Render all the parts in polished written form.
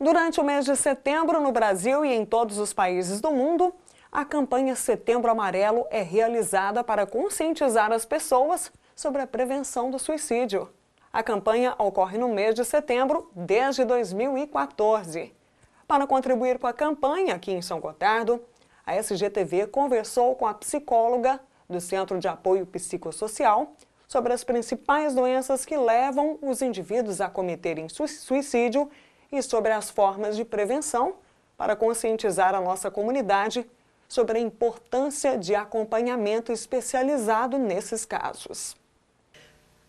Durante o mês de setembro, no Brasil e em todos os países do mundo, a campanha Setembro Amarelo é realizada para conscientizar as pessoas sobre a prevenção do suicídio. A campanha ocorre no mês de setembro desde 2014. Para contribuir com a campanha aqui em São Gotardo, a SGTV conversou com a psicóloga do Centro de Apoio Psicossocial sobre as principais doenças que levam os indivíduos a cometerem suicídio e sobre as formas de prevenção para conscientizar a nossa comunidade sobre a importância de acompanhamento especializado nesses casos.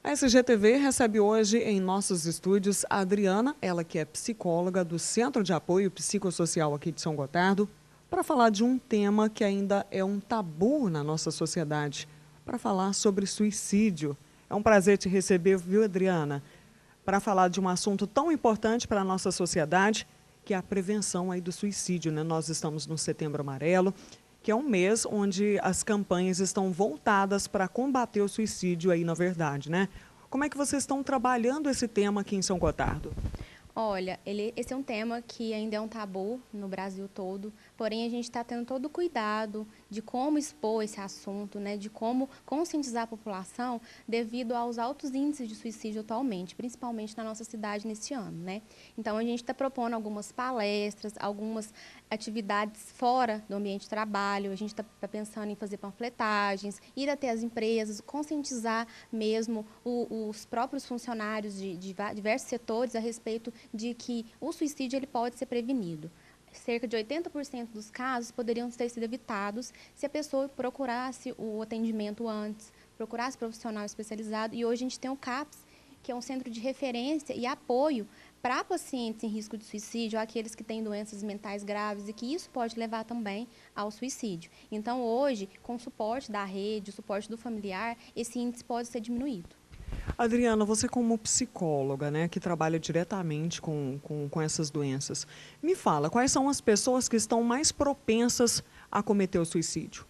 A SGTV recebe hoje em nossos estúdios a Adriana, ela que é psicóloga do Centro de Apoio Psicossocial aqui de São Gotardo, para falar de um tema que ainda é um tabu na nossa sociedade, para falar sobre suicídio. É um prazer te receber, viu, Adriana? Para falar de um assunto tão importante para a nossa sociedade, que é a prevenção aí do suicídio, né? Nós estamos no Setembro Amarelo, que é um mês onde as campanhas estão voltadas para combater o suicídio aí, na verdade, né? Como é que vocês estão trabalhando esse tema aqui em São Gotardo? Olha, esse é um tema que ainda é um tabu no Brasil todo, porém a gente está tendo todo o cuidado de como expor esse assunto, né, de como conscientizar a população devido aos altos índices de suicídio atualmente, principalmente na nossa cidade neste ano, né? Então a gente está propondo algumas palestras, algumas atividades fora do ambiente de trabalho, a gente está pensando em fazer panfletagens, ir até as empresas, conscientizar mesmo os próprios funcionários de diversos setores a respeito de que o suicídio ele pode ser prevenido. Cerca de 80% dos casos poderiam ter sido evitados se a pessoa procurasse o atendimento antes, procurasse profissional especializado. E hoje a gente tem o CAPS, que é um centro de referência e apoio para pacientes em risco de suicídio, aqueles que têm doenças mentais graves e que isso pode levar também ao suicídio. Então, hoje, com o suporte da rede, o suporte do familiar, esse índice pode ser diminuído. Adriana, você como psicóloga, né, que trabalha diretamente com essas doenças, me fala, quais são as pessoas que estão mais propensas a cometer o suicídio?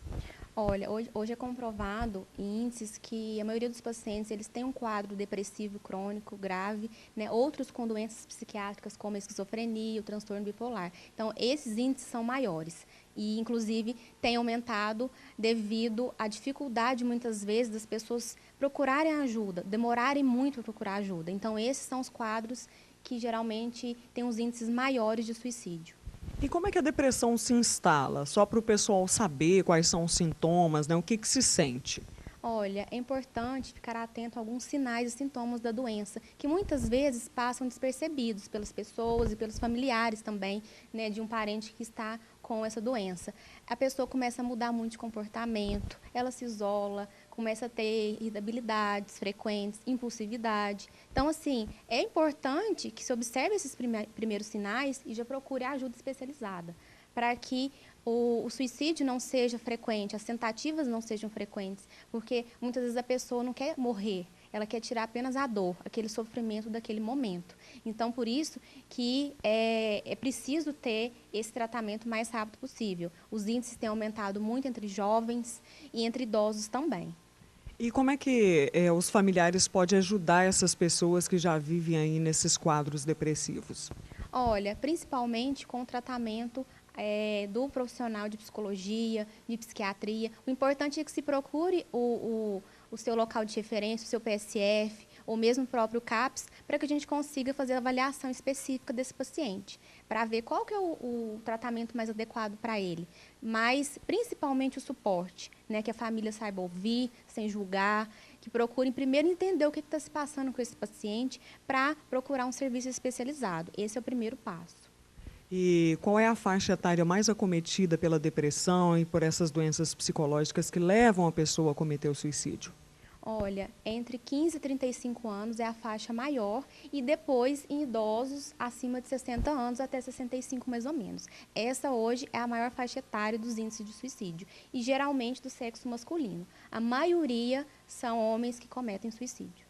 Olha, hoje é comprovado em índices que a maioria dos pacientes eles têm um quadro depressivo crônico grave, né? Outros com doenças psiquiátricas como a esquizofrenia, o transtorno bipolar. Então, esses índices são maiores e, inclusive, têm aumentado devido à dificuldade, muitas vezes, das pessoas procurarem ajuda, demorarem muito para procurar ajuda. Então, esses são os quadros que geralmente têm os índices maiores de suicídio. E como é que a depressão se instala? Só para o pessoal saber quais são os sintomas, né? O que se sente? Olha, é importante ficar atento a alguns sinais e sintomas da doença, que muitas vezes passam despercebidos pelas pessoas e pelos familiares também, né, de um parente que está com essa doença. A pessoa começa a mudar muito de comportamento, ela se isola, começa a ter irritabilidades frequentes, impulsividade. Então, assim, é importante que se observe esses primeiros sinais e já procure ajuda especializada, para que o suicídio não seja frequente, as tentativas não sejam frequentes, porque muitas vezes a pessoa não quer morrer, ela quer tirar apenas a dor, aquele sofrimento daquele momento. Então, por isso que é preciso ter esse tratamento o mais rápido possível. Os índices têm aumentado muito entre jovens e entre idosos também. E como é que os familiares podem ajudar essas pessoas que já vivem aí nesses quadros depressivos? Olha, principalmente com o tratamento do profissional de psicologia, de psiquiatria. O importante é que se procure o seu local de referência, o seu PSF, ou mesmo o próprio CAPS, para que a gente consiga fazer a avaliação específica desse paciente, para ver qual que é o tratamento mais adequado para ele. Mas, principalmente, o suporte, né, que a família saiba ouvir, sem julgar, que procurem primeiro entender o que está se passando com esse paciente para procurar um serviço especializado. Esse é o primeiro passo. E qual é a faixa etária mais acometida pela depressão e por essas doenças psicológicas que levam a pessoa a cometer o suicídio? Olha, entre 15 e 35 anos é a faixa maior e depois em idosos acima de 60 anos até 65 mais ou menos. Essa hoje é a maior faixa etária dos índices de suicídio e geralmente do sexo masculino. A maioria são homens que cometem suicídio.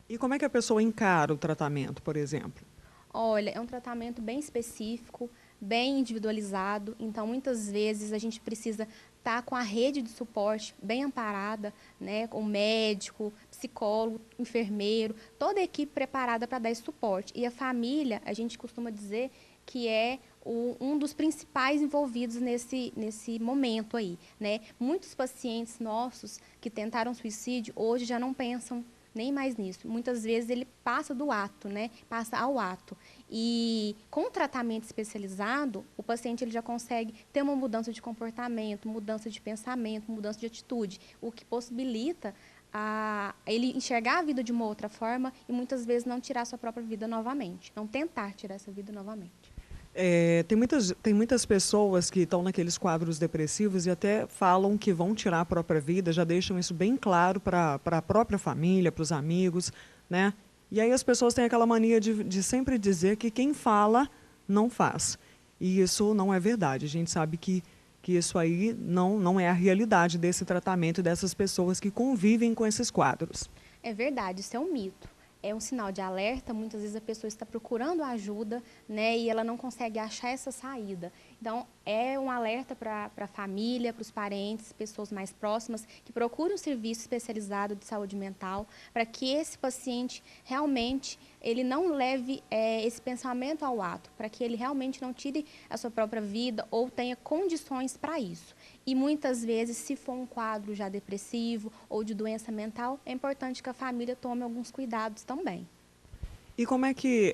E como é que a pessoa encara o tratamento, por exemplo? Olha, é um tratamento bem específico, bem individualizado, então muitas vezes a gente precisa estar com a rede de suporte bem amparada, né, com médico, psicólogo, enfermeiro, toda a equipe preparada para dar esse suporte. E a família, a gente costuma dizer que é um dos principais envolvidos nesse momento aí, né? Muitos pacientes nossos que tentaram suicídio hoje já não pensam nem mais nisso. Muitas vezes ele passa do ato, né? Passa ao ato. E com o tratamento especializado, o paciente ele já consegue ter uma mudança de comportamento, mudança de pensamento, mudança de atitude, o que possibilita ele enxergar a vida de uma outra forma e muitas vezes não tirar sua própria vida novamente, não tentar tirar essa vida novamente. Tem muitas pessoas que estão naqueles quadros depressivos e até falam que vão tirar a própria vida, já deixam isso bem claro para a própria família, para os amigos, né? E aí as pessoas têm aquela mania de sempre dizer que quem fala não faz. E isso não é verdade. A gente sabe que isso aí não é a realidade desse tratamento dessas pessoas que convivem com esses quadros. É verdade, isso é um mito. É um sinal de alerta, muitas vezes a pessoa está procurando ajuda, né, e ela não consegue achar essa saída. Então, é um alerta para a família, para os parentes, pessoas mais próximas, que procurem um serviço especializado de saúde mental, para que esse paciente realmente ele não leve esse pensamento ao ato, para que ele realmente não tire a sua própria vida ou tenha condições para isso. E muitas vezes, se for um quadro já depressivo ou de doença mental, é importante que a família tome alguns cuidados também. E como é que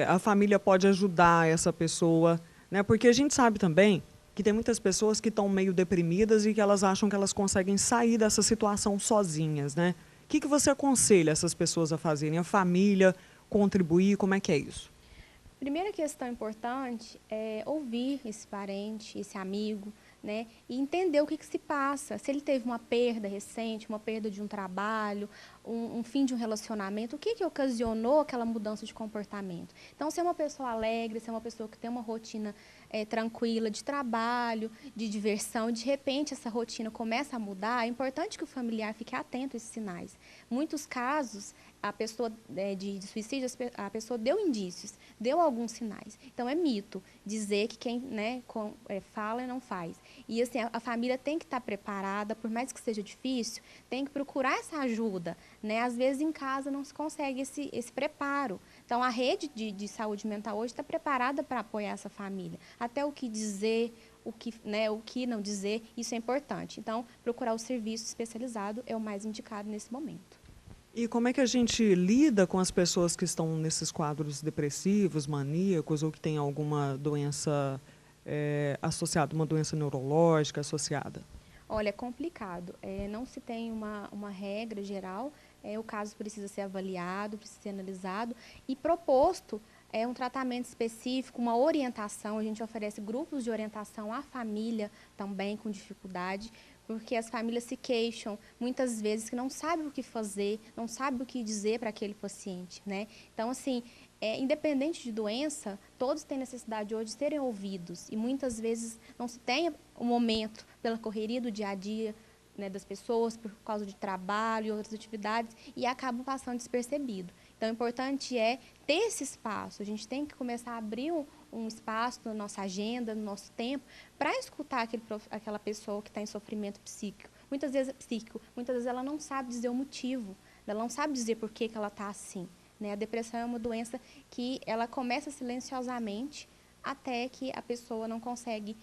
a família pode ajudar essa pessoa, né? Porque a gente sabe também que tem muitas pessoas que estão meio deprimidas e que elas acham que elas conseguem sair dessa situação sozinhas, né? O que você aconselha essas pessoas a fazerem? A família contribuir, como é que é isso? Primeira questão importante é ouvir esse parente, esse amigo, né, e entender o que se passa. Se ele teve uma perda recente, uma perda de um trabalho, um fim de um relacionamento, o que ocasionou aquela mudança de comportamento? Então, se é uma pessoa alegre, se é uma pessoa que tem uma rotina tranquila de trabalho, de diversão, de repente essa rotina começa a mudar, é importante que o familiar fique atento a esses sinais. Muitos casos, a pessoa de suicídio, a pessoa deu indícios, deu alguns sinais. Então, é mito dizer que quem fala e não faz. E assim, a família tem que estar preparada, por mais que seja difícil, tem que procurar essa ajuda, né? Às vezes em casa não se consegue esse preparo. Então, a rede de saúde mental hoje está preparada para apoiar essa família. Até o que dizer, o que não dizer, isso é importante. Então, procurar o serviço especializado é o mais indicado nesse momento. E como é que a gente lida com as pessoas que estão nesses quadros depressivos, maníacos, ou que têm alguma doença associada, uma doença neurológica associada? Olha, é complicado. Não se tem uma regra geral. O caso precisa ser avaliado, precisa ser analisado e proposto um tratamento específico, uma orientação. A gente oferece grupos de orientação à família também com dificuldade, porque as famílias se queixam muitas vezes que não sabem o que fazer, não sabem o que dizer para aquele paciente, né? Então, assim, independente de doença, todos têm necessidade hoje de serem ouvidos e muitas vezes não se tem o momento pela correria do dia a dia, né, das pessoas, por causa de trabalho e outras atividades, e acabam passando despercebido. Então, o importante é ter esse espaço. A gente tem que começar a abrir um espaço na nossa agenda, no nosso tempo, para escutar aquela pessoa que está em sofrimento psíquico. Muitas vezes ela não sabe dizer o motivo, ela não sabe dizer por que ela está assim, né? A depressão é uma doença que ela começa silenciosamente até que a pessoa não consegue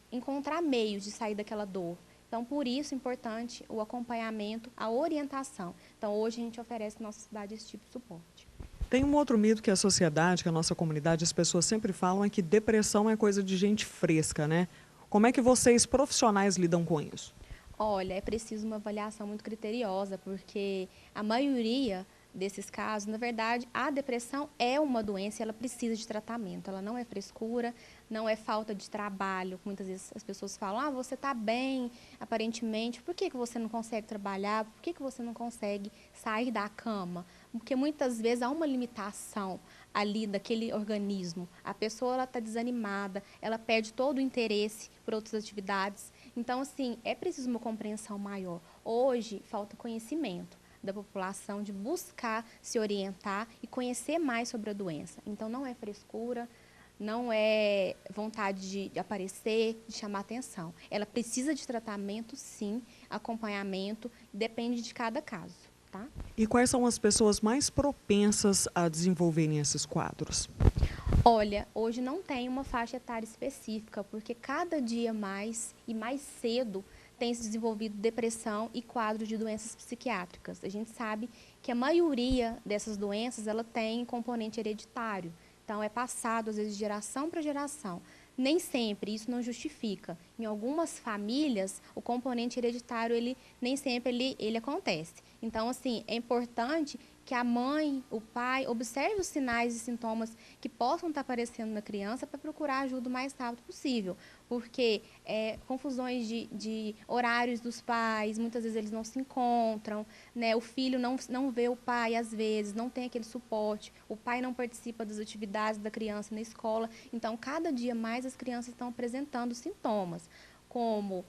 encontrar meios de sair daquela dor. Então, por isso é importante o acompanhamento, a orientação. Então, hoje a gente oferece na nossa cidade esse tipo de suporte. Tem um outro mito que a sociedade, que a nossa comunidade, as pessoas sempre falam, é que depressão é coisa de gente fresca, né? Como é que vocês, profissionais, lidam com isso? Olha, é preciso uma avaliação muito criteriosa, porque a maioria desses casos, na verdade, a depressão é uma doença e ela precisa de tratamento. Ela não é frescura, não é falta de trabalho. Muitas vezes as pessoas falam, você está bem, aparentemente, por que você não consegue trabalhar? Por que você não consegue sair da cama? Porque muitas vezes há uma limitação ali daquele organismo. A pessoa está desanimada, ela perde todo o interesse por outras atividades. Então, assim, é preciso uma compreensão maior. Hoje, falta conhecimento da população de buscar se orientar e conhecer mais sobre a doença. Então, não é frescura, não é vontade de aparecer, de chamar atenção. Ela precisa de tratamento, sim, acompanhamento, depende de cada caso, tá? E quais são as pessoas mais propensas a desenvolverem esses quadros? Olha, hoje não tem uma faixa etária específica, porque cada dia mais e mais cedo tem se desenvolvido depressão e quadros de doenças psiquiátricas. A gente sabe que a maioria dessas doenças ela tem componente hereditário, então é passado às vezes de geração para geração. Nem sempre, isso não justifica. Em algumas famílias, o componente hereditário, nem sempre ele acontece. Então, assim, é importante que a mãe, o pai, observe os sinais e sintomas que possam estar aparecendo na criança para procurar ajuda o mais rápido possível. Porque confusões de horários dos pais, muitas vezes eles não se encontram, né? O filho não vê o pai, às vezes, não tem aquele suporte, o pai não participa das atividades da criança na escola. Então, cada dia mais as crianças estão apresentando sintomas, como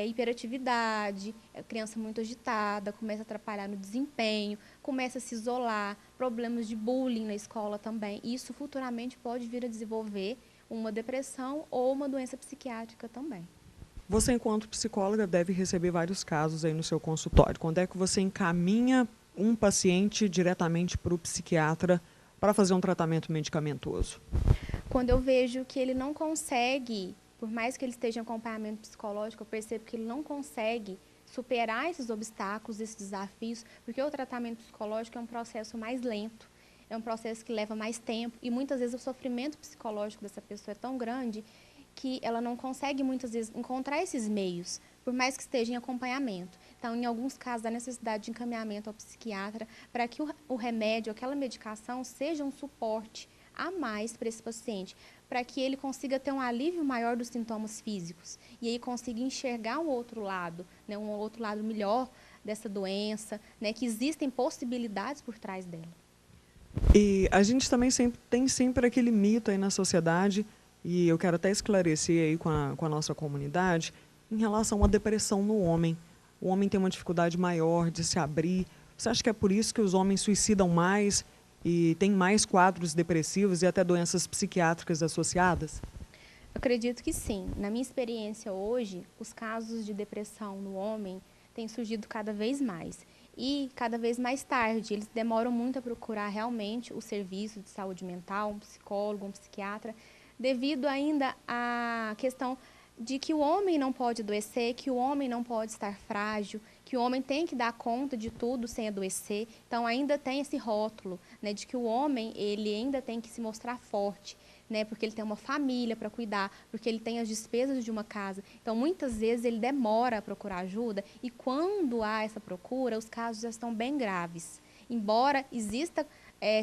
hiperatividade, a criança muito agitada, começa a atrapalhar no desempenho, começa a se isolar, problemas de bullying na escola também. Isso futuramente pode vir a desenvolver uma depressão ou uma doença psiquiátrica também. Você, enquanto psicóloga, deve receber vários casos aí no seu consultório. Quando é que você encaminha um paciente diretamente para o psiquiatra para fazer um tratamento medicamentoso? Quando eu vejo que ele não consegue, por mais que ele esteja em acompanhamento psicológico, eu percebo que ele não consegue superar esses obstáculos, esses desafios, porque o tratamento psicológico é um processo mais lento, é um processo que leva mais tempo e muitas vezes o sofrimento psicológico dessa pessoa é tão grande que ela não consegue muitas vezes encontrar esses meios, por mais que esteja em acompanhamento. Então, em alguns casos, há necessidade de encaminhamento ao psiquiatra para que o remédio, aquela medicação, seja um suporte a mais para esse paciente, para que ele consiga ter um alívio maior dos sintomas físicos e aí consiga enxergar um outro lado, né, um outro lado melhor dessa doença, né, que existem possibilidades por trás dela. E a gente também tem sempre aquele mito aí na sociedade, e eu quero até esclarecer aí com a nossa comunidade, em relação à depressão no homem. O homem tem uma dificuldade maior de se abrir. Você acha que é por isso que os homens suicidam mais e tem mais quadros depressivos e até doenças psiquiátricas associadas? Eu acredito que sim. Na minha experiência hoje, os casos de depressão no homem têm surgido cada vez mais. E cada vez mais tarde, eles demoram muito a procurar realmente o serviço de saúde mental, um psicólogo, um psiquiatra, devido ainda à questão de que o homem não pode adoecer, que o homem não pode estar frágil, que o homem tem que dar conta de tudo sem adoecer. Então, ainda tem esse rótulo, né, de que o homem ele ainda tem que se mostrar forte, né, porque ele tem uma família para cuidar, porque ele tem as despesas de uma casa. Então, muitas vezes, ele demora a procurar ajuda e quando há essa procura, os casos já estão bem graves. Embora exista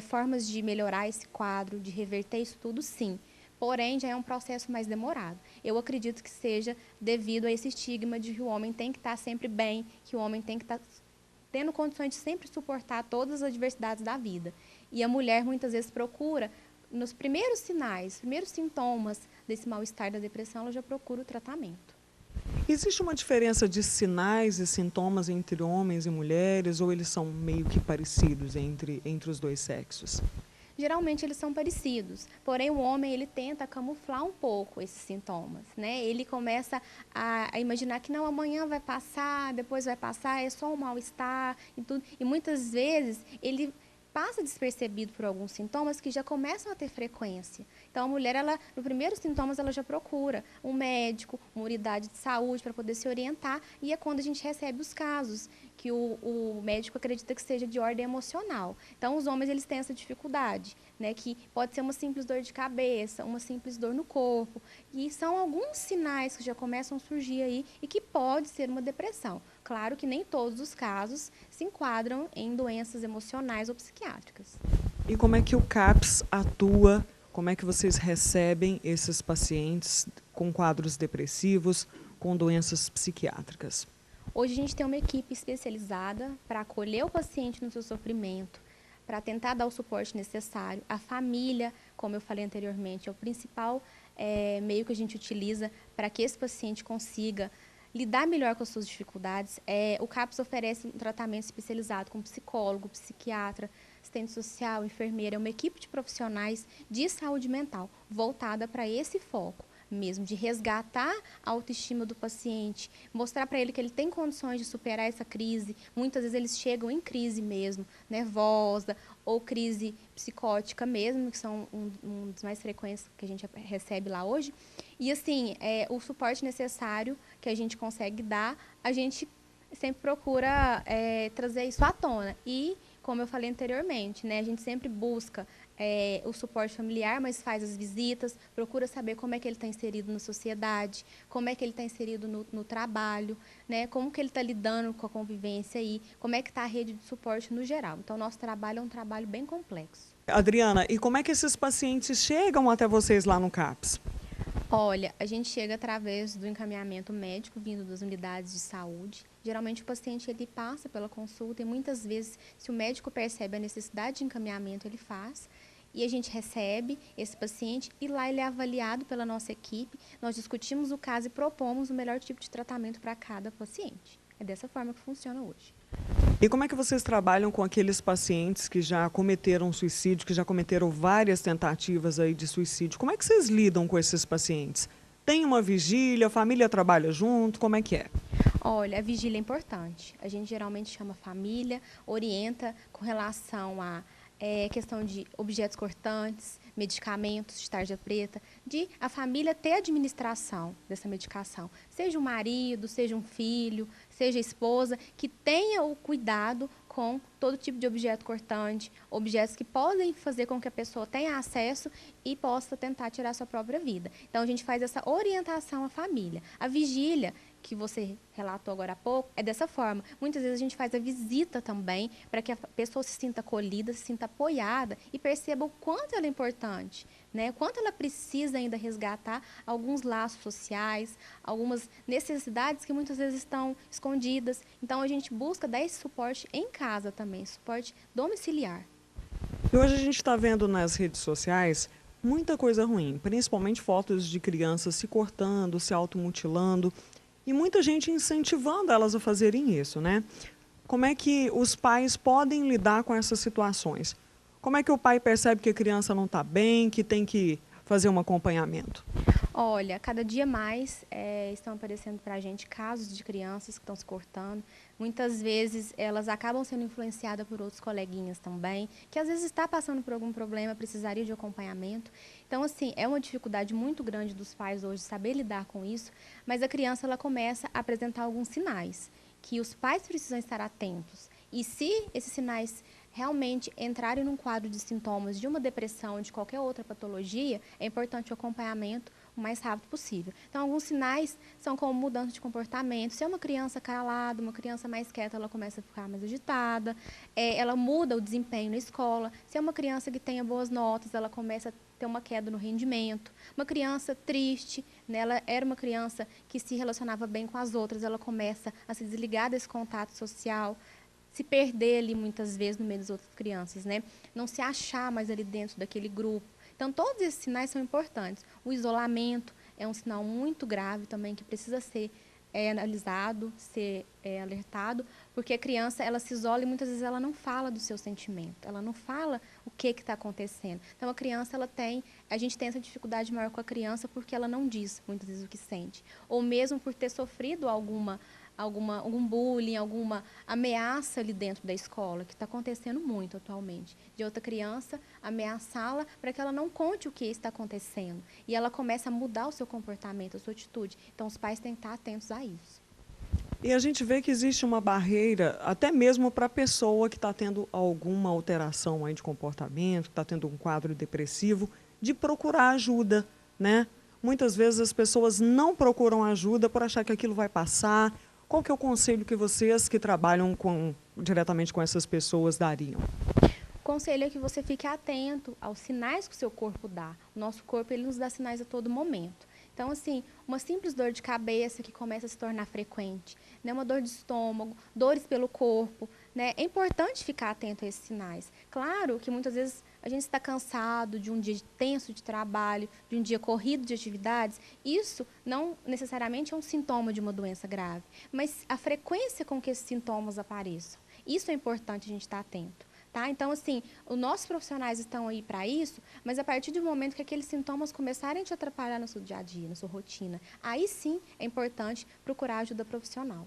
formas de melhorar esse quadro, de reverter isso tudo, sim. Porém, já é um processo mais demorado. Eu acredito que seja devido a esse estigma de que o homem tem que estar sempre bem, que o homem tem que estar tendo condições de sempre suportar todas as adversidades da vida. E a mulher, muitas vezes, procura, nos primeiros sinais, primeiros sintomas desse mal-estar da depressão, ela já procura o tratamento. Existe uma diferença de sinais e sintomas entre homens e mulheres, ou eles são meio que parecidos entre os dois sexos? Geralmente eles são parecidos, porém o homem ele tenta camuflar um pouco esses sintomas, né? Ele começa a imaginar que não, amanhã vai passar, depois vai passar, é só um mal-estar e tudo. E muitas vezes ele passa despercebido por alguns sintomas que já começam a ter frequência. Então, a mulher, no primeiros sintomas, ela já procura um médico, uma unidade de saúde para poder se orientar, e é quando a gente recebe os casos que o médico acredita que seja de ordem emocional. Então, os homens, eles têm essa dificuldade, né, que pode ser uma simples dor de cabeça, uma simples dor no corpo, e são alguns sinais que já começam a surgir aí e que pode ser uma depressão. Claro que nem todos os casos se enquadram em doenças emocionais ou psiquiátricas. E como é que o CAPS atua? Como é que vocês recebem esses pacientes com quadros depressivos, com doenças psiquiátricas? Hoje a gente tem uma equipe especializada para acolher o paciente no seu sofrimento, para tentar dar o suporte necessário. A família, como eu falei anteriormente, é o principal meio que a gente utiliza para que esse paciente consiga lidar melhor com as suas dificuldades. O CAPS oferece um tratamento especializado com psicólogo, psiquiatra, assistente social, enfermeira, é uma equipe de profissionais de saúde mental voltada para esse foco mesmo, de resgatar a autoestima do paciente, mostrar para ele que ele tem condições de superar essa crise. Muitas vezes eles chegam em crise mesmo, nervosa, ou crise psicótica mesmo, que são um dos mais frequentes que a gente recebe lá hoje. E, assim, o suporte necessário que a gente consegue dar, a gente sempre procura trazer isso à tona. E, como eu falei anteriormente, né, a gente sempre busca o suporte familiar, mas faz as visitas, procura saber como é que ele está inserido na sociedade, como é que ele está inserido no trabalho, né, como que ele está lidando com a convivência aí, como é que está a rede de suporte no geral. Então, nosso trabalho é um trabalho bem complexo. Adriana, e como é que esses pacientes chegam até vocês lá no CAPS? Olha, a gente chega através do encaminhamento médico vindo das unidades de saúde. Geralmente o paciente ele passa pela consulta e muitas vezes, se o médico percebe a necessidade de encaminhamento, ele faz. E a gente recebe esse paciente e lá ele é avaliado pela nossa equipe. Nós discutimos o caso e propomos o melhor tipo de tratamento para cada paciente. É dessa forma que funciona hoje. E como é que vocês trabalham com aqueles pacientes que já cometeram suicídio, que já cometeram várias tentativas aí de suicídio? Como é que vocês lidam com esses pacientes? Tem uma vigília, a família trabalha junto, como é que é? Olha, a vigília é importante. A gente geralmente chama a família, orienta com relação a questão de objetos cortantes, medicamentos de tarja preta, de a família ter administração dessa medicação. Seja o marido, seja um filho, seja a esposa, que tenha o cuidado com todo tipo de objeto cortante, objetos que podem fazer com que a pessoa tenha acesso e possa tentar tirar sua própria vida. Então, a gente faz essa orientação à família. A vigília, que você relatou agora há pouco, é dessa forma. Muitas vezes a gente faz a visita também, para que a pessoa se sinta acolhida, se sinta apoiada e perceba o quanto ela é importante, né? O quanto ela precisa ainda resgatar alguns laços sociais, algumas necessidades que muitas vezes estão escondidas. Então, a gente busca dar esse suporte em casa também, suporte domiciliar. E hoje a gente está vendo nas redes sociais muita coisa ruim, principalmente fotos de crianças se cortando, se automutilando. E muita gente incentivando elas a fazerem isso, né? Como é que os pais podem lidar com essas situações? Como é que o pai percebe que a criança não está bem, que tem que fazer um acompanhamento? Olha, cada dia mais estão aparecendo para a gente casos de crianças que estão se cortando. Muitas vezes elas acabam sendo influenciadas por outros coleguinhas também, que às vezes está passando por algum problema, precisaria de acompanhamento. Então, assim, é uma dificuldade muito grande dos pais hoje saber lidar com isso, mas a criança ela começa a apresentar alguns sinais que os pais precisam estar atentos. E se esses sinais realmente entrarem num quadro de sintomas de uma depressão, de qualquer outra patologia, é importante o acompanhamento o mais rápido possível. Então, alguns sinais são como mudança de comportamento. Se é uma criança calada, uma criança mais quieta, ela começa a ficar mais agitada, ela muda o desempenho na escola. Se é uma criança que tenha boas notas, ela começa a ter uma queda no rendimento. Uma criança triste, né, ela era uma criança que se relacionava bem com as outras, ela começa a se desligar desse contato social, se perder ali muitas vezes no meio das outras crianças, né? Não se achar mais ali dentro daquele grupo. Então, todos esses sinais são importantes. O isolamento é um sinal muito grave também, que precisa ser analisado, ser alertado, porque a criança ela se isola e muitas vezes ela não fala do seu sentimento, ela não fala o que está acontecendo. Então, a criança, a gente tem essa dificuldade maior com a criança porque ela não diz muitas vezes o que sente. Ou mesmo por ter sofrido algum bullying, alguma ameaça ali dentro da escola, que está acontecendo muito atualmente, de outra criança ameaçá-la para que ela não conte o que está acontecendo. E ela começa a mudar o seu comportamento, a sua atitude. Então, os pais têm que estar atentos a isso. E a gente vê que existe uma barreira, até mesmo para a pessoa que está tendo alguma alteração aí de comportamento, que está tendo um quadro depressivo, de procurar ajuda, né? Muitas vezes as pessoas não procuram ajuda por achar que aquilo vai passar. Qual que é o conselho que vocês que trabalham diretamente com essas pessoas dariam? O conselho é que você fique atento aos sinais que o seu corpo dá. O nosso corpo ele nos dá sinais a todo momento. Então, assim, uma simples dor de cabeça que começa a se tornar frequente, né? Uma dor de estômago, dores pelo corpo, né? É importante ficar atento a esses sinais. Claro que muitas vezes a gente está cansado de um dia tenso de trabalho, de um dia corrido de atividades. Isso não necessariamente é um sintoma de uma doença grave, mas a frequência com que esses sintomas apareçam. Isso é importante a gente estar atento. Tá? Então, assim, os nossos profissionais estão aí para isso, mas a partir do momento que aqueles sintomas começarem a te atrapalhar no seu dia a dia, na sua rotina, aí sim é importante procurar ajuda profissional.